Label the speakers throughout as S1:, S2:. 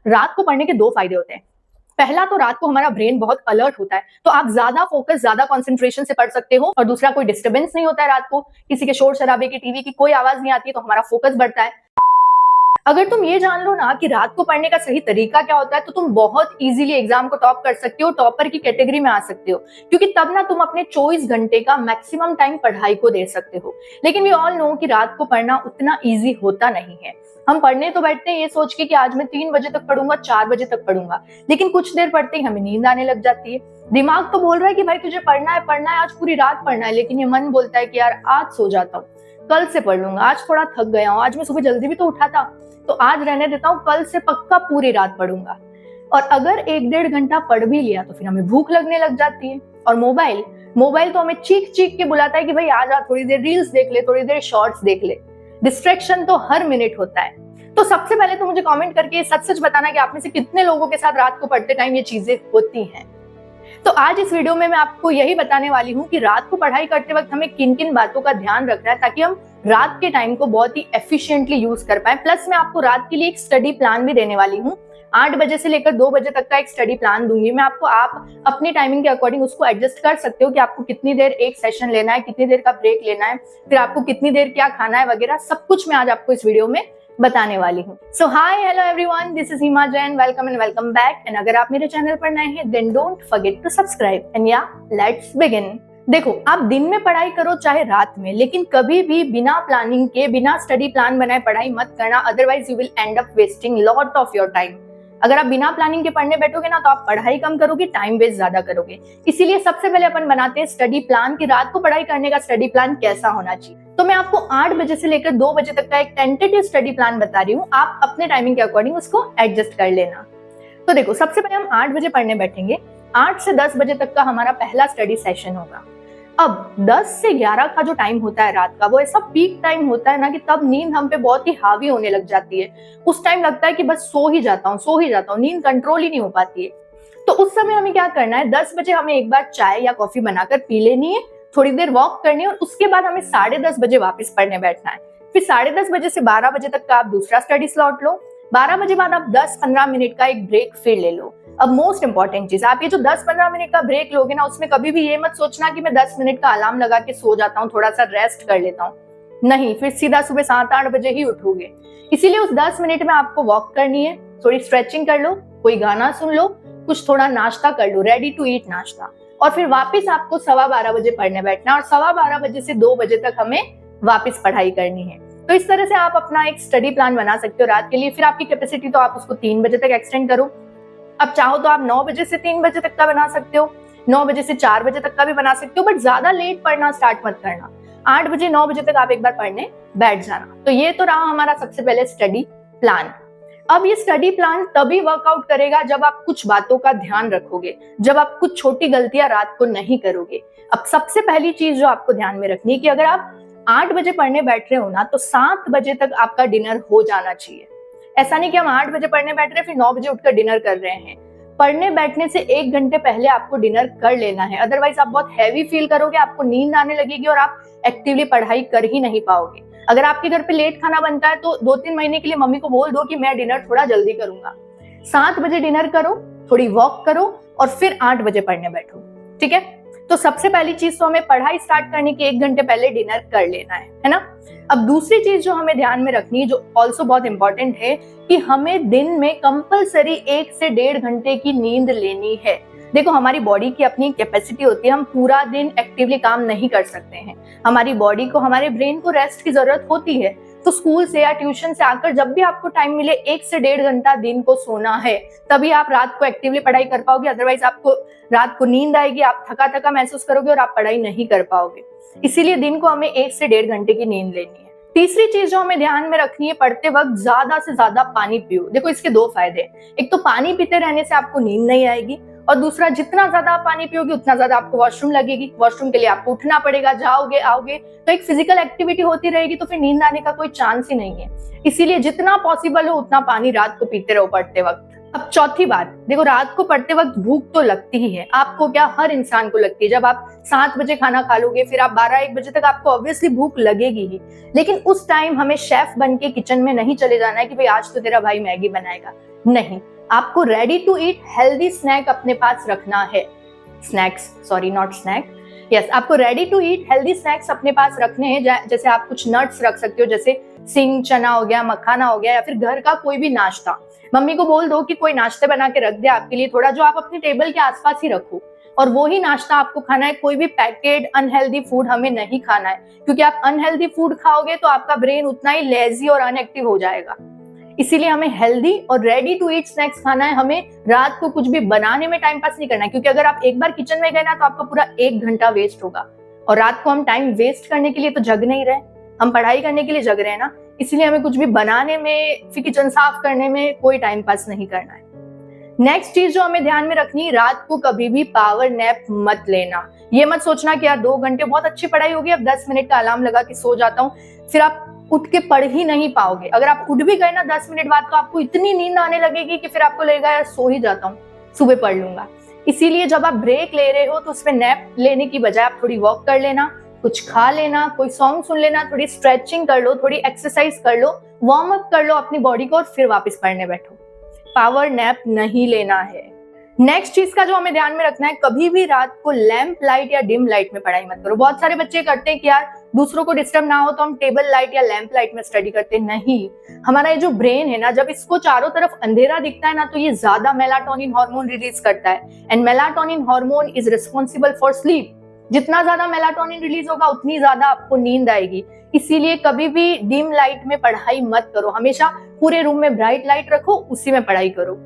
S1: रात को पढ़ने के दो फायदे होते हैं। पहला तो रात को हमारा ब्रेन बहुत अलर्ट होता है, तो आप ज्यादा फोकस, ज्यादा कंसंट्रेशन से पढ़ सकते हो। और दूसरा, कोई डिस्टर्बेंस नहीं होता है रात को, किसी के शोर शराबे की, टीवी की कोई आवाज नहीं आती है, तो हमारा फोकस बढ़ता है। अगर तुम ये जान लो ना कि रात को पढ़ने का सही तरीका क्या होता है, तो तुम बहुत इजीली एग्जाम को टॉप कर सकते हो, टॉपर की कैटेगरी में आ सकते हो। क्योंकि तब ना तुम अपने 24 घंटे का मैक्सिमम टाइम पढ़ाई को दे सकते हो। लेकिन वी ऑल नो कि रात को पढ़ना उतना इजी होता नहीं है। हम पढ़ने तो बैठते हैं ये सोच के कि आज मैं 3 बजे तक पढ़ूंगा, 4 बजे तक पढ़ूंगा, लेकिन कुछ देर पढ़ते ही हमें नींद आने लग जाती है। दिमाग तो बोल रहा है कि भाई तुझे पढ़ना है, आज पूरी रात पढ़ना है, लेकिन ये मन बोलता है कि यार आज सो जाता हूँ, कल से पढ़ लूंगा, आज थोड़ा थक गया हूँ, आज मैं सुबह जल्दी भी तो उठा था, तो आज रहने देता हूँ, कल से पक्का पूरी रात पढ़ूंगा। और अगर 1-1.5 घंटा पढ़ भी लिया तो फिर हमें भूख लगने लग जाती है। और मोबाइल तो हमें चीख चीख के बुलाता है कि भाई आ जा, थोड़ी देर रील्स देख ले, थोड़ी देर शॉर्ट्स देख ले। डिस्ट्रैक्शन तो हर मिनट होता है। तो सबसे पहले तो मुझे कमेंट करके सच सच बताना कि आप में से कितने लोगों के साथ रात को पढ़ते टाइम ये चीजें होती हैं। तो आज इस वीडियो में मैं आपको यही बताने वाली हूँ कि रात को पढ़ाई करते वक्त हमें किन किन बातों का ध्यान रखना है, ताकि हम रात के टाइम को बहुत ही एफिशिएंटली यूज कर पाए। प्लस मैं आपको रात के लिए एक स्टडी प्लान भी देने वाली हूँ। 8 बजे से लेकर 2 बजे तक का एक स्टडी प्लान दूंगी मैं आपको। आप अपनी टाइमिंग के अकॉर्डिंग उसको एडजस्ट कर सकते हो कि आपको कितनी देर एक सेशन लेना है, कितनी देर का ब्रेक लेना है, फिर आपको कितनी देर क्या खाना है वगैरह, सब कुछ मैं आज आपको इस वीडियो में बताने वाली हूँ। So hi, hello everyone, this is Hima Jain, welcome and welcome back. And अगर आप मेरे चैनल पर नए हैं then don't forget to subscribe and या लेट्स बिगिन। देखो, आप दिन में पढ़ाई करो चाहे रात में, लेकिन कभी भी बिना प्लानिंग के, बिना स्टडी प्लान बनाए पढ़ाई मत करना, otherwise you will and up wasting lot of your time. अगर आप बिना प्लानिंग के पढ़ने बैठोगे ना तो आप पढ़ाई कम करोगे, टाइम वेस्ट ज्यादा करोगे। इसीलिए सबसे पहले अपन बनाते हैं स्टडी प्लान कि रात को पढ़ाई करने का स्टडी प्लान कैसा होना चाहिए। तो मैं आपको 8 बजे से लेकर 2 बजे तक का एक टेंटेटिव स्टडी प्लान बता रही हूँ, आप अपने टाइमिंग के अकॉर्डिंग उसको एडजस्ट कर लेना। तो देखो, सबसे पहले हम 8 बजे पढ़ने बैठेंगे। 8 से 10 बजे तक का हमारा पहला स्टडी सेशन होगा। अब 10 से 11 का जो टाइम होता है रात का, वो ऐसा पीक टाइम होता है ना कि तब नींद हम पे बहुत ही हावी होने लग जाती है। उस टाइम लगता है कि बस सो ही जाता हूँ, नींद कंट्रोल ही नहीं हो पाती है। तो उस समय हमें क्या करना है, 10 बजे हमें एक बार चाय या कॉफी बनाकर पी लेनी है, थोड़ी देर वॉक करनी है, और उसके बाद हमें 10:30 बजे वापस पढ़ने बैठना है। फिर 10:30 बजे से 12 बजे तक का आप दूसरा स्टडी स्लॉट लो। 12 बजे बाद आप 10-15 मिनट का एक ब्रेक फिर ले लो। अब मोस्ट इंपॉर्टेंट चीज, आप ये जो 10-15 मिनट का ब्रेक लोगे ना, उसमें कभी भी ये मत सोचना कि मैं 10 मिनट का अलार्म लगा के सो जाता हूँ, थोड़ा सा रेस्ट कर लेता हूँ। नहीं, फिर सीधा सुबह 7-8 बजे ही उठोगे। इसीलिए उस 10 मिनट में आपको वॉक करनी है, थोड़ी स्ट्रेचिंग कर लो, कोई गाना सुन लो, कुछ थोड़ा नाश्ता कर लो, रेडी टू ईट नाश्ता, और फिर वापस आपको 12:15 बजे पढ़ने बैठना, और 12:15 बजे से 2 बजे तक हमें वापस पढ़ाई करनी है। तो इस तरह से आप अपना एक स्टडी प्लान बना सकते हो रात के लिए। फिर आपकी कैपेसिटी तो आप उसको 3 बजे तक एक्सटेंड करो। अब चाहो तो आप 9 बजे से 3 बजे तक का बना सकते हो, 9 बजे से 4 बजे तक का भी बना सकते हो, बट ज्यादा लेट पढ़ना स्टार्ट मत करना। 8 बजे 9 बजे तक आप एक बार पढ़ने बैठ जाना। तो ये तो रहा हमारा सबसे पहले स्टडी प्लान। अब ये स्टडी प्लान तभी वर्कआउट करेगा जब आप कुछ बातों का ध्यान रखोगे, जब आप कुछ छोटी गलतियां रात को नहीं करोगे। अब सबसे पहली चीज जो आपको ध्यान में रखनी है कि अगर आप 8 बजे पढ़ने बैठ रहे हो ना, तो 7 बजे तक आपका डिनर हो जाना चाहिए। ऐसा नहीं कि हम 8 बजे पढ़ने बैठ रहे हैं फिर 9 बजे उठकर डिनर कर रहे हैं। पढ़ने बैठने से 1 घंटे पहले आपको डिनर कर लेना है, अदरवाइज आप बहुत हैवी फील करोगे, आपको नींद आने लगेगी और आप एक्टिवली पढ़ाई कर ही नहीं पाओगे। अगर आपके घर पे लेट खाना बनता है तो 2-3 महीने के लिए मम्मी को बोल दो कि मैं डिनर थोड़ा जल्दी करूंगा। 7 बजे डिनर करो, थोड़ी वॉक करो, और फिर 8 बजे पढ़ने बैठो। ठीक है? तो सबसे पहली चीज तो हमें पढ़ाई स्टार्ट करने के 1 घंटे पहले डिनर कर लेना है ना। अब दूसरी चीज जो हमें ध्यान में रखनी है, जो ऑल्सो बहुत इंपॉर्टेंट है, कि हमें दिन में कंपलसरी 1 से 1.5 घंटे की नींद लेनी है। देखो, हमारी बॉडी की अपनी कैपेसिटी होती है, हम पूरा दिन एक्टिवली काम नहीं कर सकते हैं। हमारी बॉडी को, हमारे ब्रेन को रेस्ट की जरूरत होती है। तो स्कूल से या ट्यूशन से आकर जब भी आपको टाइम मिले 1 से 1.5 घंटा दिन को सोना है, तभी आप रात को एक्टिवली पढ़ाई कर पाओगे। अदरवाइज आपको रात को नींद आएगी, आप थका थका महसूस करोगे और आप पढ़ाई नहीं कर पाओगे। इसीलिए दिन को हमें 1 से 1.5 घंटे की नींद लेनी है। तीसरी चीज जो हमें ध्यान में रखनी है, पढ़ते वक्त ज्यादा से ज्यादा पानी पियो। देखो, इसके 2 फायदे हैं। एक तो पानी पीते रहने से आपको नींद नहीं आएगी, और दूसरा, जितना ज्यादा आप पानी पियोगे उतना ज्यादा आपको वॉशरूम लगेगी। वॉशरूम के लिए आपको उठना पड़ेगा, जाओगे आओगे, तो एक फिजिकल एक्टिविटी होती रहेगी, तो फिर नींद आने का कोई चांस ही नहीं है। इसीलिए जितना पॉसिबल हो उतना पानी रात को पीते रहो पढ़ते वक्त। अब चौथी बात, देखो रात को पढ़ते वक्त भूख तो लगती ही है, आपको क्या, हर इंसान को लगती है। जब आप 7 बजे खाना खा लोगे, फिर आप 12-1 बजे तक आपको ऑब्वियसली भूख लगेगी ही। लेकिन उस टाइम हमें शेफ बन के किचन में नहीं चले जाना है कि भाई आज तो तेरा भाई मैगी बनाएगा, नहीं। आपको ready to eat healthy snack अपने पास रखना है। Snacks, sorry not snack, yes, आपको ready to eat healthy snacks अपने पास रखने हैं। जैसे आप कुछ नट्स रख सकते हो, जैसे सिंग चना हो गया, मखाना हो गया, या फिर घर का कोई भी नाश्ता। मम्मी को बोल दो कि कोई नाश्ते बना के रख दे आपके लिए थोड़ा, जो आप अपनी टेबल के आसपास ही रखो, और वो ही नाश्ता आपको खाना है। कोई भी पैकेट अनहेल्दी फूड हमें नहीं खाना है, क्योंकि आप अनहेल्दी फूड खाओगे तो आपका ब्रेन उतना ही लेजी और अनएक्टिव हो जाएगा। इसीलिए हमें हेल्दी और रेडी टू ईट स्नैक्स खाना है। हमें रात को कुछ भी बनाने में टाइम पास नहीं करना है, क्योंकि अगर आप एक बार किचन में गए ना तो आपका पूरा 1 घंटा वेस्ट होगा। और रात को हम टाइम वेस्ट करने के लिए तो जग नहीं रहे, हम पढ़ाई करने के लिए जग रहे हैं ना। इसलिए हमें कुछ भी बनाने में, फिर किचन साफ करने में कोई टाइम पास नहीं करना है। नेक्स्ट चीज जो हमें ध्यान में रखनी है, रात को कभी भी पावर नैप मत लेना। ये मत सोचना कि यार 2 घंटे बहुत अच्छी पढ़ाई होगी, अब 10 मिनट का अलार्म लगा के सो जाता हूँ, फिर आप उठ के पढ़ ही नहीं पाओगे। अगर आप उठ भी गए ना 10 मिनट बाद, तो आपको इतनी नींद आने लगेगी कि फिर आपको लगेगा यार सो ही जाता हूँ, सुबह पढ़ लूंगा। इसीलिए जब आप ब्रेक ले रहे हो तो उसमें नैप लेने की बजाय आप थोड़ी वॉक कर लेना, कुछ खा लेना, कोई सॉन्ग सुन लेना, थोड़ी स्ट्रेचिंग कर लो, थोड़ी एक्सरसाइज कर लो, वार्म अप कर लो अपनी बॉडी को, और फिर वापस पढ़ने बैठो। पावर नैप नहीं लेना है। नेक्स्ट चीज का जो हमें ध्यान में रखना है, कभी भी रात को लैंप लाइट या डिम लाइट में पढ़ाई मत करो। बहुत सारे बच्चे करते हैं कि यार दूसरों को डिस्टर्ब ना हो तो हम टेबल लाइट या लैंप लाइट में स्टडी करते, नहीं। हमारा ये जो ब्रेन है ना, जब इसको चारों तरफ अंधेरा दिखता है ना, तो ये ज्यादा मेलाटोनिन हार्मोन रिलीज करता है, and melatonin hormone is responsible for sleep. जितना ज्यादा मेलाटोनिन रिलीज होगा उतनी ज्यादा आपको नींद आएगी। इसीलिए कभी भी डिम लाइट में पढ़ाई मत करो, हमेशा पूरे रूम में ब्राइट लाइट रखो, उसी में पढ़ाई करो।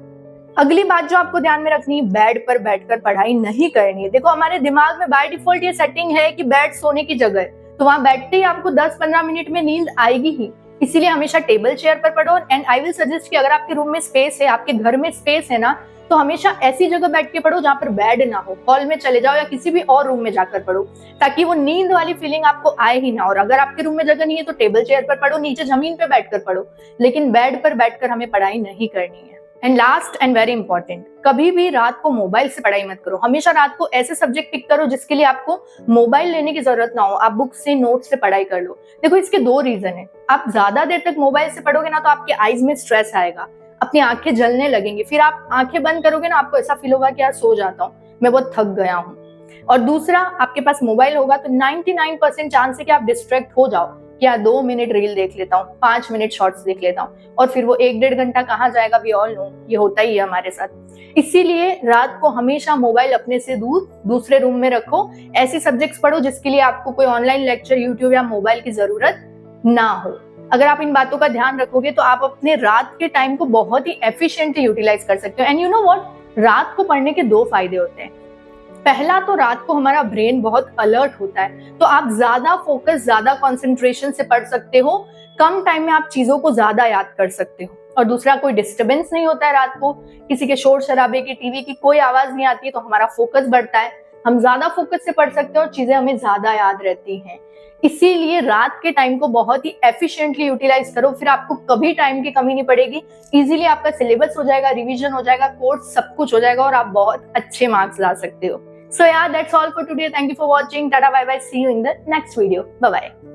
S1: अगली बात जो आपको ध्यान में रखनी है, बेड पर बैठकर पढ़ाई नहीं करनी है। देखो हमारे दिमाग में बाय डिफॉल्ट ये सेटिंग है कि बेड सोने की जगह है, तो वहां बैठते ही आपको 10-15 मिनट में नींद आएगी ही। इसीलिए हमेशा टेबल चेयर पर पढ़ो। एंड आई विल सजेस्ट कि अगर आपके रूम में स्पेस है, आपके घर में स्पेस है ना, तो हमेशा ऐसी जगह बैठ के पढ़ो जहां पर बेड ना हो। हॉल में चले जाओ या किसी भी और रूम में जाकर पढ़ो, ताकि वो नींद वाली फीलिंग आपको आए ही ना। और अगर आपके रूम में जगह नहीं है तो टेबल चेयर पर पढ़ो, नीचे जमीन पे बैठकर पढ़ो, लेकिन बेड पर बैठकर हमें पढ़ाई नहीं करनी है। And last and very important, कभी भी रात को मोबाइल से पढ़ाई मत करो। हमेशा रात को ऐसे सब्जेक्ट पिक करो जिसके लिए आपको मोबाइल लेने की जरूरत ना हो, आप बुक से, नोट से पढ़ाई कर लो। देखो इसके 2 रीजन है। आप ज्यादा देर तक मोबाइल से पढ़ोगे ना तो आपके आईज में स्ट्रेस आएगा, अपनी आंखें जलने लगेंगी, फिर आप आंखें बंद करोगे ना, आपको ऐसा फील होगा कि यार सो जाता हूँ, मैं बहुत थक गया हूँ। और दूसरा, आपके पास मोबाइल होगा तो 99% चांस है कि आप डिस्ट्रैक्ट हो जाओ, क्या 2 मिनट रील देख लेता हूँ, 5 मिनट शॉर्ट्स देख लेता हूँ, और फिर वो 1-1.5 घंटा कहाँ जाएगा, वी ऑल नो, ये होता ही है हमारे साथ। इसीलिए रात को हमेशा मोबाइल अपने से दूर दूसरे रूम में रखो। ऐसी सब्जेक्ट्स पढ़ो जिसके लिए आपको कोई ऑनलाइन लेक्चर, यूट्यूब या मोबाइल की जरूरत ना हो। अगर आप इन बातों का ध्यान रखोगे तो आप अपने रात के टाइम को बहुत ही एफिशिएंटली यूटिलाइज कर सकते हो। एंड यू नो व्हाट, रात को पढ़ने के 2 फायदे होते हैं। पहला तो रात को हमारा ब्रेन बहुत अलर्ट होता है, तो आप ज्यादा फोकस, ज्यादा कंसंट्रेशन से पढ़ सकते हो, कम टाइम में आप चीजों को ज्यादा याद कर सकते हो। और दूसरा, कोई डिस्टर्बेंस नहीं होता है रात को, किसी के शोर शराबे की, टीवी की कोई आवाज नहीं आती है, तो हमारा फोकस बढ़ता है, हम ज्यादा फोकस से पढ़ सकते हैं और चीजें हमें ज्यादा याद रहती हैं। इसीलिए रात के टाइम को बहुत ही एफिशिएंटली यूटिलाइज करो, फिर आपको कभी टाइम की कमी नहीं पड़ेगी। इजीली आपका सिलेबस हो जाएगा, रिवीजन हो जाएगा, कोर्स सब कुछ हो जाएगा, और आप बहुत अच्छे मार्क्स ला सकते हो। So yeah, that's all for today. Thank you for watching. Tata, bye bye. See you in the next video. Bye bye.